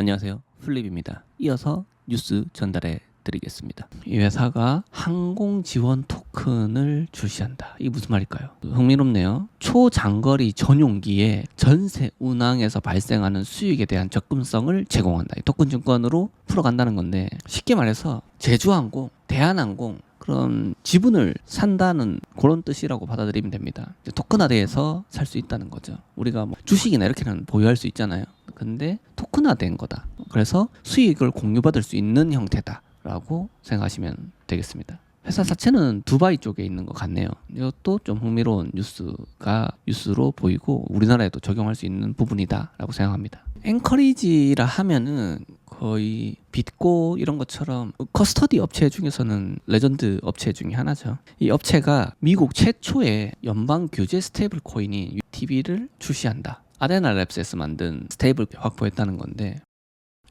안녕하세요, 플립입니다. 이어서 뉴스 전달해 드리겠습니다. 이 회사가 항공 지원 토큰을 출시한다. 이게 무슨 말일까요? 흥미롭네요. 초장거리 전용기의 전세 운항에서 발생하는 수익에 대한 접근성을 제공한다. 이 토큰 증권으로 풀어간다는 건데, 쉽게 말해서 제주항공, 대한항공 그런 지분을 산다는 그런 뜻이라고 받아들이면 됩니다. 토큰화돼서 살 수 있다는 거죠. 우리가 뭐 주식이나 이렇게는 보유할 수 있잖아요. 근데 토큰화된 거다. 그래서 수익을 공유받을 수 있는 형태다 라고 생각하시면 되겠습니다. 회사 자체는 두바이 쪽에 있는 것 같네요. 이것도 좀 흥미로운 뉴스로 보이고 우리나라에도 적용할 수 있는 부분이다 라고 생각합니다. 앵커리지라 하면은 거의 빗고 이런 것처럼 커스터디 업체 중에서는 레전드 업체 중에 하나죠. 이 업체가 미국 최초의 연방 규제 스테이블 코인인 UTB를 출시한다. 아데나 랩스에서 만든 스테이블 확보했다는 건데,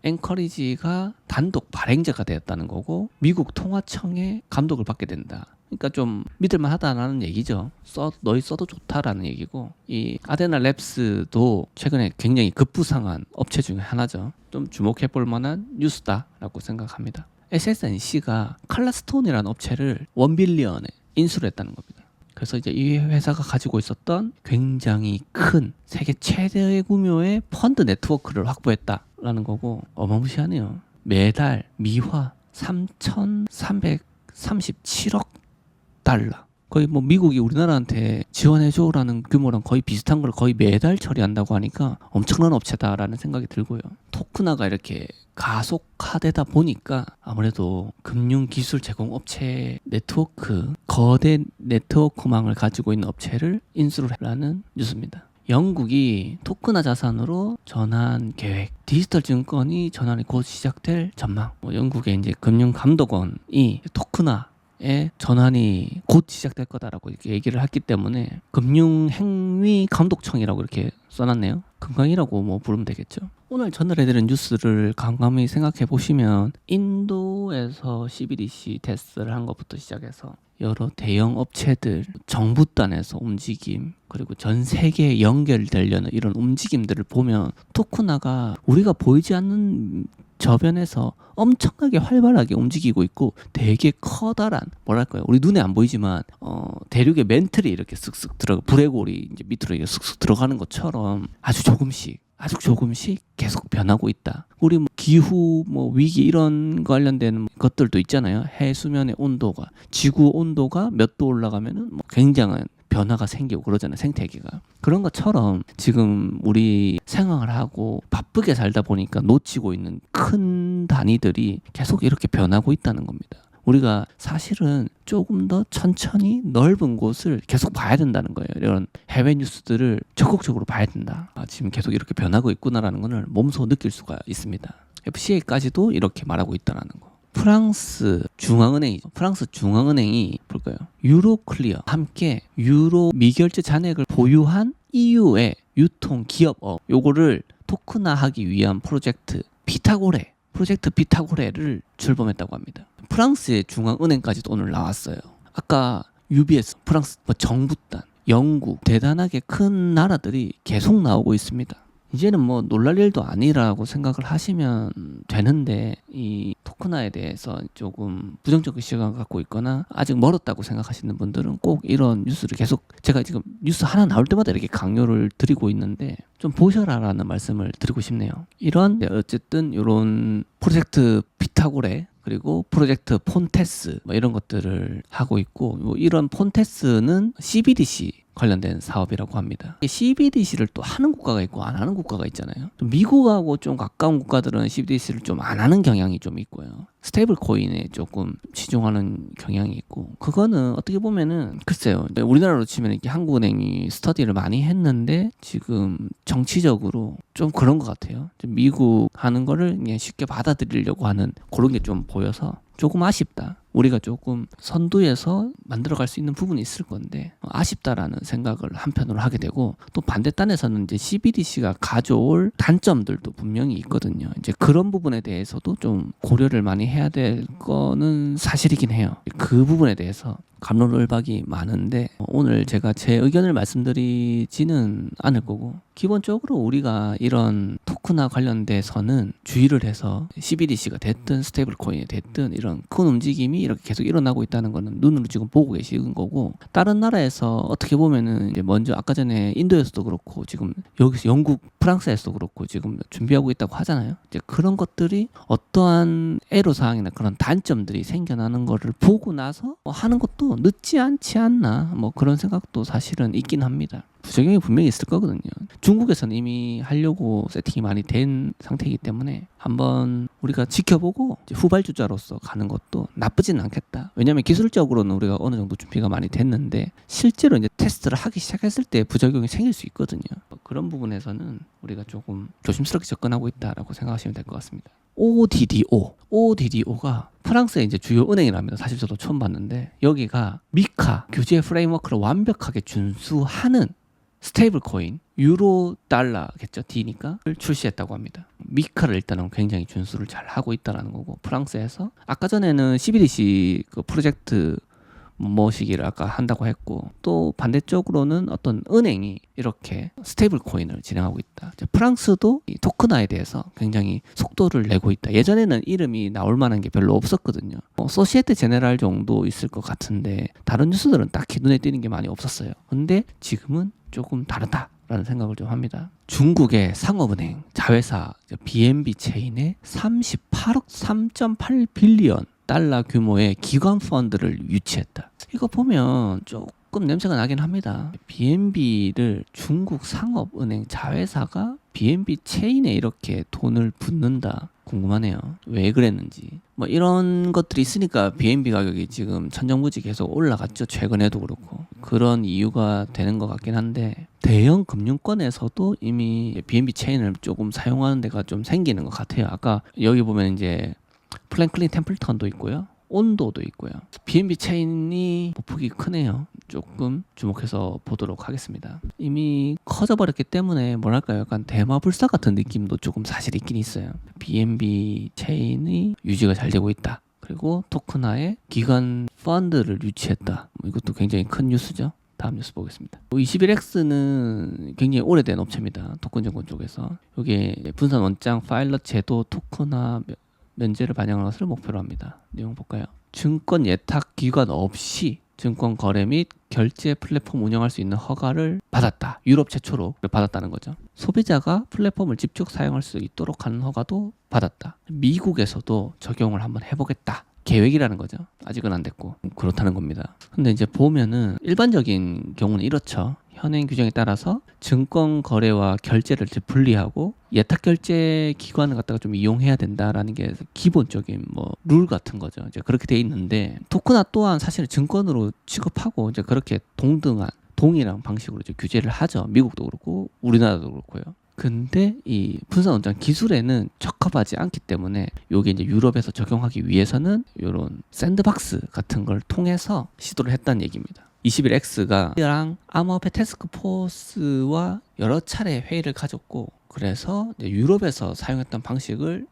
앵커리지가 단독 발행자가 되었다는 거고 미국 통화청의 감독을 받게 된다. 그러니까 좀 믿을만 하다라는 얘기죠. 너희 써도 좋다라는 얘기고, 이 아데나 랩스도 최근에 굉장히 급부상한 업체 중에 하나죠. 좀 주목해 볼 만한 뉴스다라고 생각합니다. SSNC가 칼라스톤이라는 업체를 1빌리언에 인수를 했다는 겁니다. 그래서 이제 이 회사가 가지고 있었던 굉장히 큰 세계 최대 규모의 펀드 네트워크를 확보했다라는 거고, 어마무시하네요. 매달 미화 3,337억 달러. 거의 뭐 미국이 우리나라한테 지원해줘라는 규모랑 거의 비슷한 걸 거의 매달 처리한다고 하니까 엄청난 업체다라는 생각이 들고요. 토큰화가 이렇게 가속화되다 보니까 아무래도 금융기술 제공 업체 네트워크, 거대 네트워크망을 가지고 있는 업체를 인수를 하라는 뉴스입니다. 영국이 토큰화 자산으로 전환 계획, 디지털 증권이 전환이 곧 시작될 전망. 영국의 이제 금융감독원이 토큰화의 전환이 곧 시작될 거다라고 이렇게 얘기를 했기 때문에 금융행위감독청이라고 이렇게 써놨네요. 금강이라고 뭐 부르면 되겠죠. 오늘 전달해드린 뉴스를 감감히 생각해 보시면 인도에서 CBDC 테스트를 한 것부터 시작해서 여러 대형 업체들, 정부 단에서 움직임, 그리고 전 세계에 연결되려는 이런 움직임들을 보면 토큰화가 우리가 보이지 않는 저변에서 엄청나게 활발하게 움직이고 있고, 되게 커다란, 뭐랄까요, 우리 눈에 안 보이지만 대륙의 멘틀이 이렇게 쓱쓱 들어가, 브레골이 이제 밑으로 이렇게 쓱쓱 들어가는 것처럼 아주 조금씩 계속 변하고 있다. 우리 뭐 기후, 뭐 위기 이런 관련된 것들도 있잖아요. 해수면의 온도가, 지구 온도가 몇 도 올라가면은 뭐 굉장한 변화가 생기고 그러잖아요. 생태계가. 그런 것처럼 지금 우리 생활을 하고 바쁘게 살다 보니까 놓치고 있는 큰 단위들이 계속 이렇게 변하고 있다는 겁니다. 우리가 사실은 조금 더 천천히 넓은 곳을 계속 봐야 된다는 거예요. 이런 해외 뉴스들을 적극적으로 봐야 된다. 지금 계속 이렇게 변하고 있구나라는 것을 몸소 느낄 수가 있습니다. FCA까지도 이렇게 말하고 있다는 거. 프랑스 중앙은행이 볼까요? 유로클리어 함께 유로 미결제 잔액을 보유한 EU의 유통 기업업, 요거를 토큰화하기 위한 프로젝트 피타고레를 출범했다고 합니다. 프랑스의 중앙은행까지도 오늘 나왔어요. 아까 UBS, 프랑스, 정부단, 영국, 대단하게 큰 나라들이 계속 나오고 있습니다. 이제는 뭐 놀랄 일도 아니라고 생각을 하시면 되는데, 이 토큰화에 대해서 조금 부정적인 시각을 갖고 있거나 아직 멀었다고 생각하시는 분들은 꼭 이런 뉴스를 계속, 제가 지금 뉴스 하나 나올 때마다 이렇게 강요를 드리고 있는데 좀 보셔라라는 말씀을 드리고 싶네요. 어쨌든 이런 프로젝트 피타고레, 그리고 프로젝트 폰테스 뭐 이런 것들을 하고 있고, 뭐 이런 폰테스는 CBDC 관련된 사업이라고 합니다. CBDC를 또 하는 국가가 있고 안 하는 국가가 있잖아요. 미국하고 좀 가까운 국가들은 CBDC를 좀 안 하는 경향이 좀 있고요. 스테이블 코인에 조금 치중하는 경향이 있고, 그거는 어떻게 보면은 글쎄요, 우리나라로 치면 이렇게 한국은행이 스터디를 많이 했는데 지금 정치적으로 좀 그런 것 같아요. 좀 미국 하는 거를 그냥 쉽게 받아들이려고 하는 그런 게 좀 보여서 조금 아쉽다. 우리가 조금 선두에서 만들어갈 수 있는 부분이 있을 건데 아쉽다라는 생각을 한편으로 하게 되고, 또 반대단에서는 이제 CBDC가 가져올 단점들도 분명히 있거든요. 이제 그런 부분에 대해서도 좀 고려를 많이 해야 될 거는 사실이긴 해요. 그 부분에 대해서 갑론을박이 많은데 오늘 제가 제 의견을 말씀드리지는 않을 거고, 기본적으로 우리가 이런 토크나 관련돼서는 주의를 해서 CBDC가 됐든 스테이블 코인이 됐든 이런 큰 움직임이 이렇게 계속 일어나고 있다는 거는 눈으로 지금 보고 계시는 거고, 다른 나라에서 어떻게 보면은 이제 먼저 아까 전에 인도에서도 그렇고 지금 여기서 영국, 프랑스에서도 그렇고 지금 준비하고 있다고 하잖아요. 이제 그런 것들이 어떠한 애로사항이나 그런 단점들이 생겨나는 거를 보고 나서 하는 것도 늦지 않지 않나, 뭐 그런 생각도 사실은 있긴 합니다. 부작용이 분명히 있을 거거든요. 중국에서는 이미 하려고 세팅이 많이 된 상태이기 때문에 한번 우리가 지켜보고 이제 후발주자로서 가는 것도 나쁘진 않겠다. 왜냐하면 기술적으로는 우리가 어느 정도 준비가 많이 됐는데 실제로 이제 테스트를 하기 시작했을 때 부작용이 생길 수 있거든요. 그런 부분에서는 우리가 조금 조심스럽게 접근하고 있다라고 생각하시면 될 것 같습니다. ODDO가 프랑스의 이제 주요 은행이랍니다. 사실 저도 처음 봤는데 여기가 미카 규제 프레임워크를 완벽하게 준수하는 스테이블 코인, 유로 달러겠죠, D니까,를 출시했다고 합니다. 미카를 일단은 굉장히 준수를 잘 하고 있다라는 거고, 프랑스에서 아까 전에는 CBDC 그 프로젝트 뭐시기를 아까 한다고 했고, 또 반대쪽으로는 어떤 은행이 이렇게 스테이블 코인을 진행하고 있다. 프랑스도 이 토크나에 대해서 굉장히 속도를 내고 있다. 예전에는 이름이 나올 만한 게 별로 없었거든요. 소시에테 제네랄 정도 있을 것 같은데 다른 뉴스들은 딱히 눈에 띄는 게 많이 없었어요. 근데 지금은 조금 다르다라는 생각을 좀 합니다. 중국의 상업은행 자회사 BNB 체인에 38억 3.8 빌리언 달러 규모의 기관 펀드를 유치했다. 이거 보면 조금 냄새가 나긴 합니다. BNB를 중국 상업은행 자회사가 BNB 체인에 이렇게 돈을 붓는다. 궁금하네요. 왜 그랬는지. 뭐 이런 것들이 있으니까 BNB 가격이 지금 천정부지 계속 올라갔죠. 최근에도 그렇고. 그런 이유가 되는 것 같긴 한데, 대형 금융권에서도 이미 BNB 체인을 조금 사용하는 데가 좀 생기는 것 같아요. 아까 여기 보면 이제 플랭클린 템플턴도 있고요. 온도도 있고요. BNB 체인이 폭이 크네요. 조금 주목해서 보도록 하겠습니다. 이미 커져버렸기 때문에 뭐랄까요, 약간 대마불사 같은 느낌도 조금 사실 있긴 있어요. BNB 체인이 유지가 잘 되고 있다. 그리고 토크나의 기관 펀드를 유치했다. 이것도 굉장히 큰 뉴스죠. 다음 뉴스 보겠습니다. 21X는 굉장히 오래된 업체입니다. 토큰증권 쪽에서. 이게 분산 원장 파일럿 제도 토크나 면제를 반영하는 것을 목표로 합니다. 내용 볼까요? 증권 예탁 기관 없이 증권 거래 및 결제 플랫폼 운영할 수 있는 허가를 받았다. 유럽 최초로 받았다는 거죠. 소비자가 플랫폼을 직접 사용할 수 있도록 하는 허가도 받았다. 미국에서도 적용을 한번 해보겠다. 계획이라는 거죠. 아직은 안 됐고 그렇다는 겁니다. 근데 이제 보면은 일반적인 경우는 이렇죠. 현행 규정에 따라서 증권 거래와 결제를 분리하고 예탁 결제 기관을 갖다가 좀 이용해야 된다라는 게 기본적인 뭐 룰 같은 거죠. 이제 그렇게 돼 있는데, 토크나 또한 사실 증권으로 취급하고 이제 그렇게 동일한 방식으로 이제 규제를 하죠. 미국도 그렇고 우리나라도 그렇고요. 근데 이 분산 원장 기술에는 적합하지 않기 때문에 요게 이제 유럽에서 적용하기 위해서는 이런 샌드박스 같은 걸 통해서 시도를 했다는 얘기입니다. 21X가 암호화폐 태스크포스와 여러 차례 회의를 가졌고, 그래서 이제 유럽에서 사용했던 방식을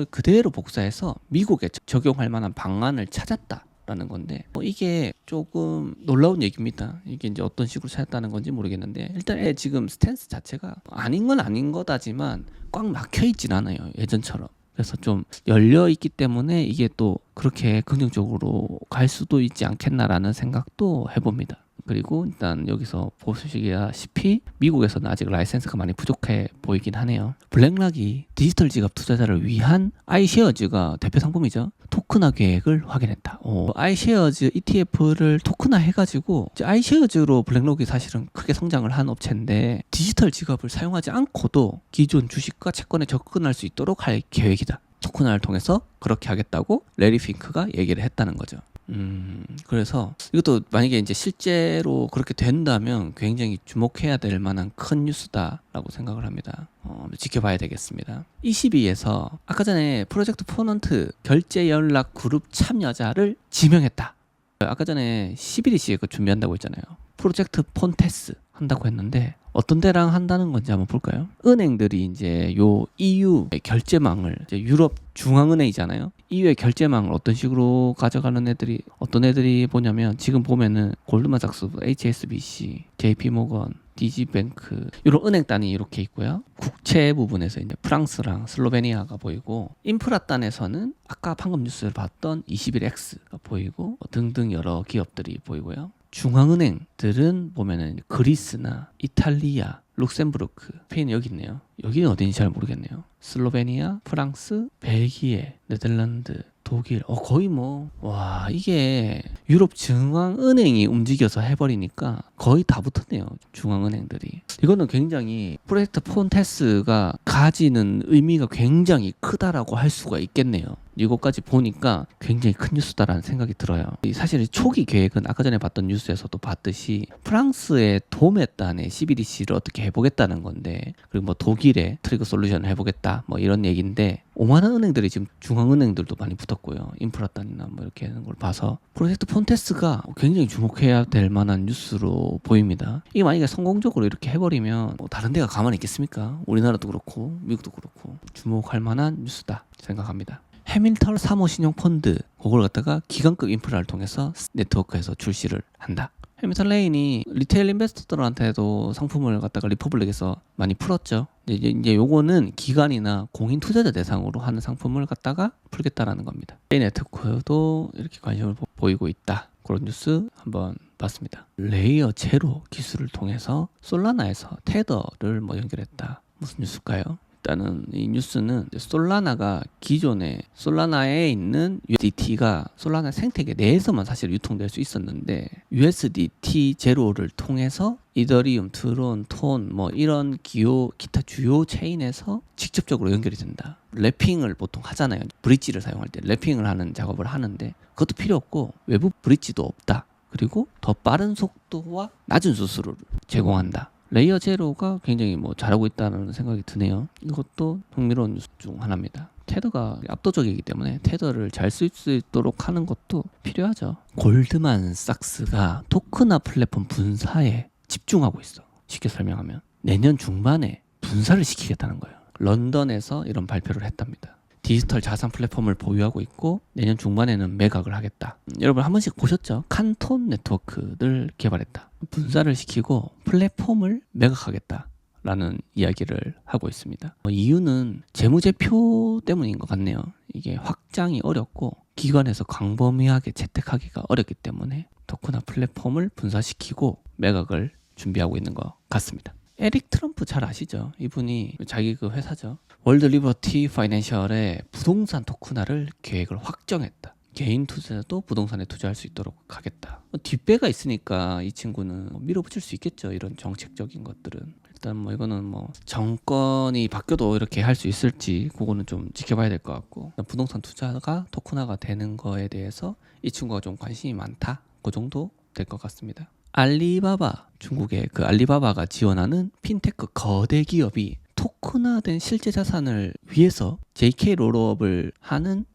그대로 복사해서 미국에 적용할 만한 방안을 찾았다. 라는 건데, 이게 조금 놀라운 얘기입니다. 이게 이제 어떤 식으로 찾았다는 건지 모르겠는데, 일단 지금 스탠스 자체가 아닌 건 아닌 거다지만 꽉 막혀 있진 않아요, 예전처럼. 그래서 좀 열려 있기 때문에 이게 또 그렇게 긍정적으로 갈 수도 있지 않겠나라는 생각도 해봅니다. 그리고 일단 여기서 보시다시피 미국에서는 아직 라이센스가 많이 부족해 보이긴 하네요. 블랙락이 디지털 지갑 투자자를 위한 아이쉐어즈가 대표 상품이죠. 토크나 계획을 확인했다. 아이쉐어즈 ETF를 토크나 해가지고 이제 아이쉐어즈로 블랙록이 사실은 크게 성장을 한 업체인데, 디지털 지갑을 사용하지 않고도 기존 주식과 채권에 접근할 수 있도록 할 계획이다. 토크나를 통해서 그렇게 하겠다고 레리 핑크가 얘기를 했다는 거죠. 그래서 이것도 만약에 이제 실제로 그렇게 된다면 굉장히 주목해야 될 만한 큰 뉴스다라고 생각을 합니다. 지켜봐야 되겠습니다. 22에서 아까 전에 프로젝트 포넌트 결제 연락 그룹 참여자를 지명했다. 아까 전에 CBDC 그 준비한다고 했잖아요. 프로젝트 폰테스 한다고 했는데 어떤 데랑 한다는 건지 한번 볼까요? 은행들이 이제 요 EU 결제망을 이제 유럽 중앙은행이잖아요. 이외의 결제망을 어떤 식으로 가져가는 애들이 어떤 애들이 뭐냐면 지금 보면은 골드만삭스, HSBC, JP모건, DG뱅크 이런 은행단이 이렇게 있고요. 국채 부분에서 이제 프랑스랑 슬로베니아가 보이고 인프라단에서는 아까 방금 뉴스를 봤던 21X가 보이고 등등 여러 기업들이 보이고요. 중앙은행들은 보면은 그리스나 이탈리아, 룩셈부르크, 스페인 여기 있네요. 여기는 어딘지 잘 모르겠네요. 슬로베니아, 프랑스, 벨기에, 네덜란드, 독일. 거의 와, 이게 유럽 중앙은행이 움직여서 해버리니까 거의 다 붙었네요. 중앙은행들이. 이거는 굉장히 프로젝트 폰테스가 가지는 의미가 굉장히 크다라고 할 수가 있겠네요. 이것까지 보니까 굉장히 큰 뉴스다라는 생각이 들어요. 사실 초기 계획은 아까 전에 봤던 뉴스에서도 봤듯이 프랑스의 도메단의 CBDC를 어떻게 해보겠다는 건데, 그리고 뭐 독일의 트리거 솔루션을 해보겠다 뭐 이런 얘기인데, 오만한 은행들이 지금 중앙은행들도 많이 붙었고요. 인프라단이나 뭐 이렇게 하는 걸 봐서 프로젝트 폰테스가 굉장히 주목해야 될 만한 뉴스로 보입니다. 이게 만약에 성공적으로 이렇게 해버리면 다른 데가 가만히 있겠습니까? 우리나라도 그렇고 미국도 그렇고 주목할 만한 뉴스다 생각합니다. 해밀턴 사모 신용 펀드 그걸 갖다가 기관급 인프라를 통해서 네트워크에서 출시를 한다. 해밀턴 레인이 리테일 인베스터들한테도 상품을 갖다가 리퍼블릭에서 많이 풀었죠. 이제 요거는 기관이나 공인 투자자 대상으로 하는 상품을 갖다가 풀겠다라는 겁니다. 레인 네트워크도 이렇게 관심을 보이고 있다. 그런 뉴스 한번 봤습니다. 레이어 제로 기술을 통해서 솔라나에서 테더를 연결했다. 무슨 뉴스일까요? 일단은 이 뉴스는 솔라나가 기존에 솔라나에 있는 USDT가 솔라나 생태계 내에서만 사실 유통될 수 있었는데 USDT 제로를 통해서 이더리움, 트론, 톤 이런 기타 주요 체인에서 직접적으로 연결이 된다. 래핑을 보통 하잖아요. 브릿지를 사용할 때 래핑을 하는 작업을 하는데 그것도 필요 없고 외부 브릿지도 없다. 그리고 더 빠른 속도와 낮은 수수료를 제공한다. 레이어 제로가 굉장히 잘하고 있다는 생각이 드네요. 이것도 흥미로운 뉴스 중 하나입니다. 테더가 압도적이기 때문에 테더를 잘 쓸 수 있도록 하는 것도 필요하죠. 골드만삭스가 토크나 플랫폼 분사에 집중하고 있어. 쉽게 설명하면 내년 중반에 분사를 시키겠다는 거예요. 런던에서 이런 발표를 했답니다. 디지털 자산 플랫폼을 보유하고 있고 내년 중반에는 매각을 하겠다. 여러분 한 번씩 보셨죠? 칸톤 네트워크를 개발했다. 분사를 시키고 플랫폼을 매각하겠다 라는 이야기를 하고 있습니다. 이유는 재무제표 때문인 것 같네요. 이게 확장이 어렵고 기관에서 광범위하게 채택하기가 어렵기 때문에 토크나 플랫폼을 분사시키고 매각을 준비하고 있는 것 같습니다. 에릭 트럼프 잘 아시죠? 이분이 자기 그 회사죠. 월드 리버티 파이낸셜의 부동산 토크나를 계획을 확정했다. 개인 투자자도 부동산에 투자할 수 있도록 하겠다. 뒷배가 있으니까 이 친구는 밀어붙일 수 있겠죠. 이런 정책적인 것들은. 일단 이거는 정권이 바뀌어도 이렇게 할 수 있을지 그거는 좀 지켜봐야 될 것 같고, 부동산 투자가 토크나가 되는 거에 대해서 이 친구가 좀 관심이 많다. 그 정도 될 것 같습니다. 알리바바, 중국의 그 알리바바가 지원하는 핀테크 거대 기업이 토큰화된 실제 자산을 위해서 JK 롤업을 하는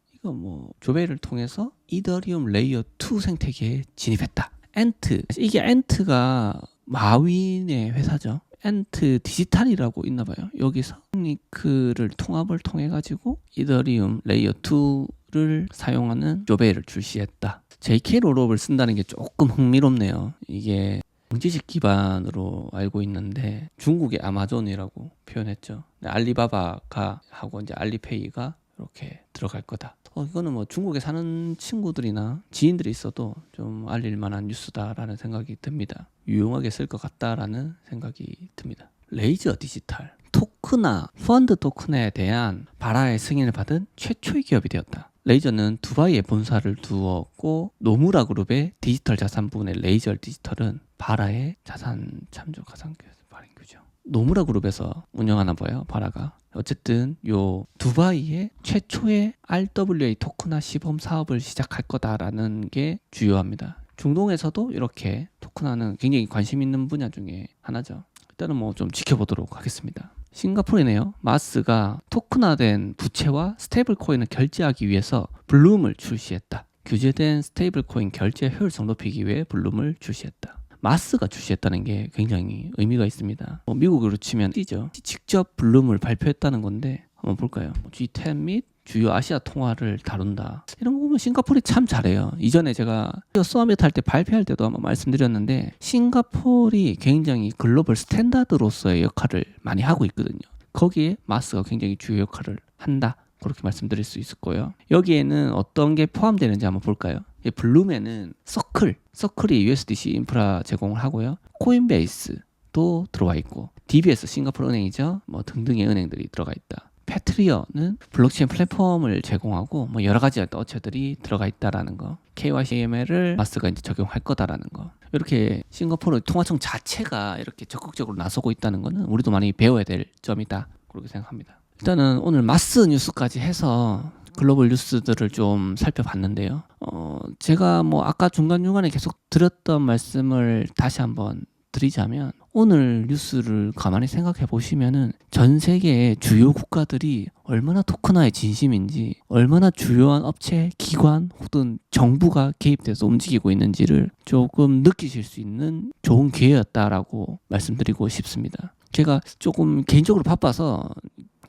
조배를 통해서 이더리움 레이어 2 생태계에 진입했다. 엔트, 이게 엔트가 마윈의 회사죠. 엔트 디지털이라고 있나봐요. 여기서 니크를 통합을 통해 가지고 이더리움 레이어 2를 사용하는 조배를 출시했다. JK 롤업을 쓴다는 게 조금 흥미롭네요. 이게 경제식 기반으로 알고 있는데 중국의 아마존이라고 표현했죠. 알리바바가 하고 이제 알리페이가 이렇게 들어갈 거다. 이거는 중국에 사는 친구들이나 지인들이 있어도 좀 알릴 만한 뉴스다라는 생각이 듭니다. 유용하게 쓸 것 같다라는 생각이 듭니다. 레이저 디지털 토크나 펀드 토큰에 대한 바라의 승인을 받은 최초의 기업이 되었다. 레이저는 두바이에 본사를 두었고 노무라 그룹의 디지털 자산 부분의 레이저 디지털은 바라의 자산 참조 가상기업 발행규죠. 노무라 그룹에서 운영하나 봐요. 바라가. 어쨌든 요 두바이의 최초의 RWA 토크나 시범 사업을 시작할 거다라는 게 주요합니다. 중동에서도 이렇게 토크나는 굉장히 관심 있는 분야 중에 하나죠. 일단은 좀 지켜보도록 하겠습니다. 싱가포르네요. 마스가 토큰화된 부채와 스테이블 코인을 결제하기 위해서 블룸을 출시했다. 규제된 스테이블 코인 결제 효율성 높이기 위해 블룸을 출시했다. 마스가 출시했다는 게 굉장히 의미가 있습니다. 미국으로 치면 C죠. 직접 블룸을 발표했다는 건데 한번 볼까요? G10 및 주요 아시아 통화를 다룬다. 이런 거 보면 싱가포르이 참 잘해요. 이전에 제가 서밋 할 때 발표할 때도 한번 말씀드렸는데 싱가포르이 굉장히 글로벌 스탠다드로서의 역할을 많이 하고 있거든요. 거기에 마스가 굉장히 주요 역할을 한다. 그렇게 말씀드릴 수 있을 거예요. 여기에는 어떤 게 포함되는지 한번 볼까요? 블룸에는 서클이 USDC 인프라 제공을 하고요. 코인베이스도 들어와 있고, DBS 싱가포르 은행이죠. 뭐 등등의 은행들이 들어가 있다. 패트리어는 블록체인 플랫폼을 제공하고 뭐 여러 가지 업체들이 들어가 있다라는 거. KYC/AML을 마스가 이제 적용할 거다라는 거. 이렇게 싱가포르 통화청 자체가 이렇게 적극적으로 나서고 있다는 거는 우리도 많이 배워야 될 점이다. 그렇게 생각합니다. 일단은 오늘 마스 뉴스까지 해서 글로벌 뉴스들을 좀 살펴봤는데요. 제가 뭐 아까 중간중간에 계속 드렸던 말씀을 다시 한번 드리자면, 오늘 뉴스를 가만히 생각해 보시면은 전 세계의 주요 국가들이 얼마나 토큰화에 진심인지, 얼마나 주요한 업체, 기관 혹은 정부가 개입돼서 움직이고 있는지를 조금 느끼실 수 있는 좋은 기회였다라고 말씀드리고 싶습니다. 제가 조금 개인적으로 바빠서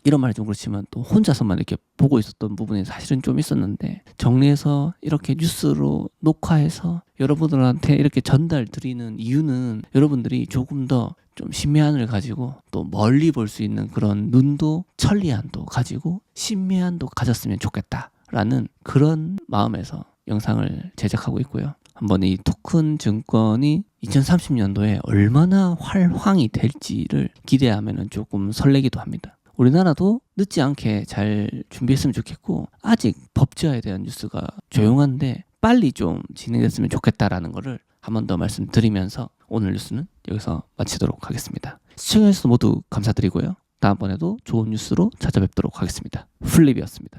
이런 말이 좀 그렇지만 또 혼자서만 이렇게 보고 있었던 부분이 사실은 좀 있었는데, 정리해서 이렇게 뉴스로 녹화해서 여러분들한테 이렇게 전달 드리는 이유는 여러분들이 조금 더 좀 신뢰함을 가지고 또 멀리 볼 수 있는 그런 눈도 천리안도 가지고 신뢰함도 가졌으면 좋겠다라는 그런 마음에서 영상을 제작하고 있고요. 한번 이 토큰 증권이 2030년도에 얼마나 활황이 될지를 기대하면 조금 설레기도 합니다. 우리나라도 늦지 않게 잘 준비했으면 좋겠고, 아직 법제화에 대한 뉴스가 조용한데 빨리 좀 진행됐으면 좋겠다라는 거를 한 번 더 말씀드리면서 오늘 뉴스는 여기서 마치도록 하겠습니다. 시청해주셔서 모두 감사드리고요. 다음번에도 좋은 뉴스로 찾아뵙도록 하겠습니다. 플립이었습니다.